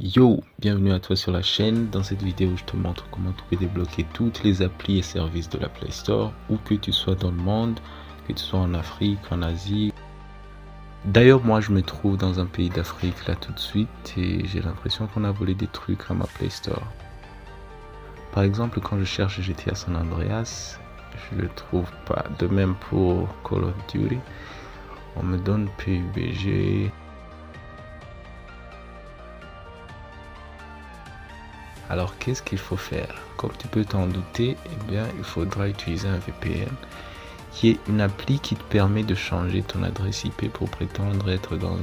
Yo, bienvenue à toi sur la chaîne. Dans cette vidéo, je te montre comment tu peux débloquer toutes les applis et services de la Play Store, où que tu sois dans le monde, que tu sois en Afrique, en Asie. D'ailleurs, moi, je me trouve dans un pays d'Afrique là tout de suite et j'ai l'impression qu'on a volé des trucs à ma Play Store. Par exemple, quand je cherche GTA San Andreas, je le trouve pas. De même pour Call of Duty, on me donne PUBG. Alors qu'est-ce qu'il faut faire? Comme tu peux t'en douter, eh bien, il faudra utiliser un VPN qui est une appli qui te permet de changer ton adresse IP pour prétendre être dans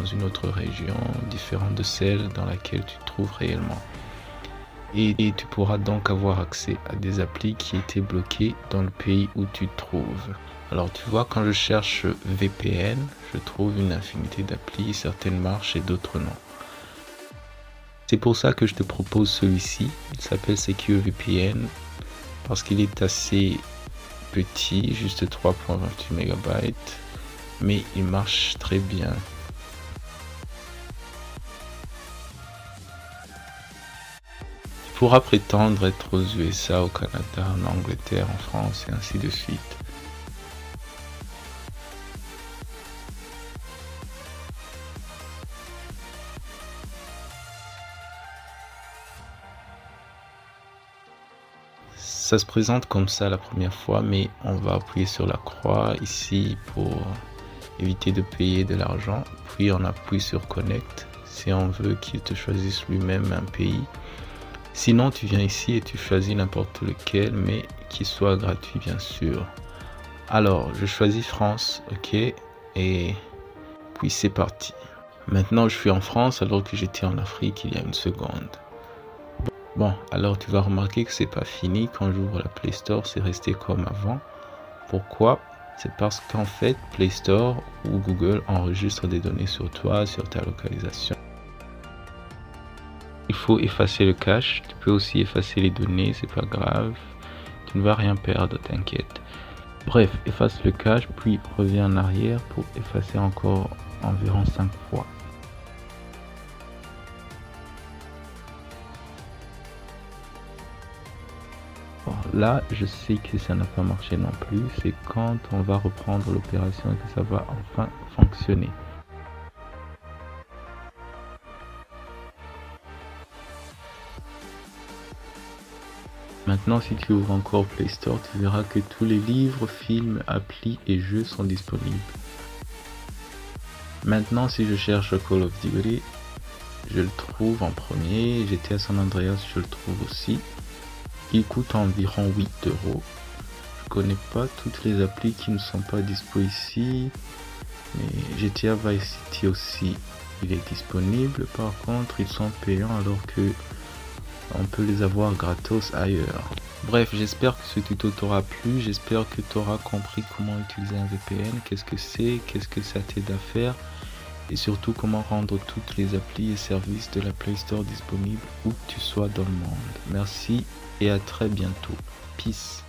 une autre région différente de celle dans laquelle tu te trouves réellement. Et tu pourras donc avoir accès à des applis qui étaient bloquées dans le pays où tu te trouves. Alors tu vois, quand je cherche VPN, je trouve une infinité d'applis, certaines marchent et d'autres non. C'est pour ça que je te propose celui-ci. Il s'appelle SecureVPN parce qu'il est assez petit, juste 3.28 MB, mais il marche très bien. Tu pourras prétendre être aux USA, au Canada, en Angleterre, en France et ainsi de suite. Ça se présente comme ça la première fois, mais on va appuyer sur la croix ici pour éviter de payer de l'argent. Puis on appuie sur Connect si on veut qu'il te choisisse lui-même un pays. Sinon, tu viens ici et tu choisis n'importe lequel, mais qui soit gratuit bien sûr. Alors, je choisis France, ok, et puis c'est parti. Maintenant, je suis en France alors que j'étais en Afrique il y a une seconde. Bon, alors tu vas remarquer que c'est pas fini. Quand j'ouvre la Play Store, c'est resté comme avant. Pourquoi? C'est parce qu'en fait, Play Store ou Google enregistre des données sur toi, sur ta localisation. Il faut effacer le cache. Tu peux aussi effacer les données, c'est pas grave. Tu ne vas rien perdre, t'inquiète. Bref, efface le cache, puis reviens en arrière pour effacer encore environ 5 fois. Là, je sais que ça n'a pas marché non plus. C'est quand on va reprendre l'opération que ça va enfin fonctionner. Maintenant, si tu ouvres encore Play Store, tu verras que tous les livres, films, applis et jeux sont disponibles. Maintenant, si je cherche Call of Duty, je le trouve en premier. GTA San Andreas, je le trouve aussi. Il coûte environ 8 €. Je connais pas toutes les applis qui ne sont pas dispo ici, mais GTA Vice City aussi, il est disponible. Par contre, ils sont payants alors que on peut les avoir gratos ailleurs. Bref, j'espère que ce tuto t'aura plu, j'espère que tu auras compris comment utiliser un VPN, qu'est-ce que c'est, qu'est-ce que ça t'aide à faire, et surtout comment rendre toutes les applis et services de la Play Store disponibles où que tu sois dans le monde. Merci et à très bientôt. Peace.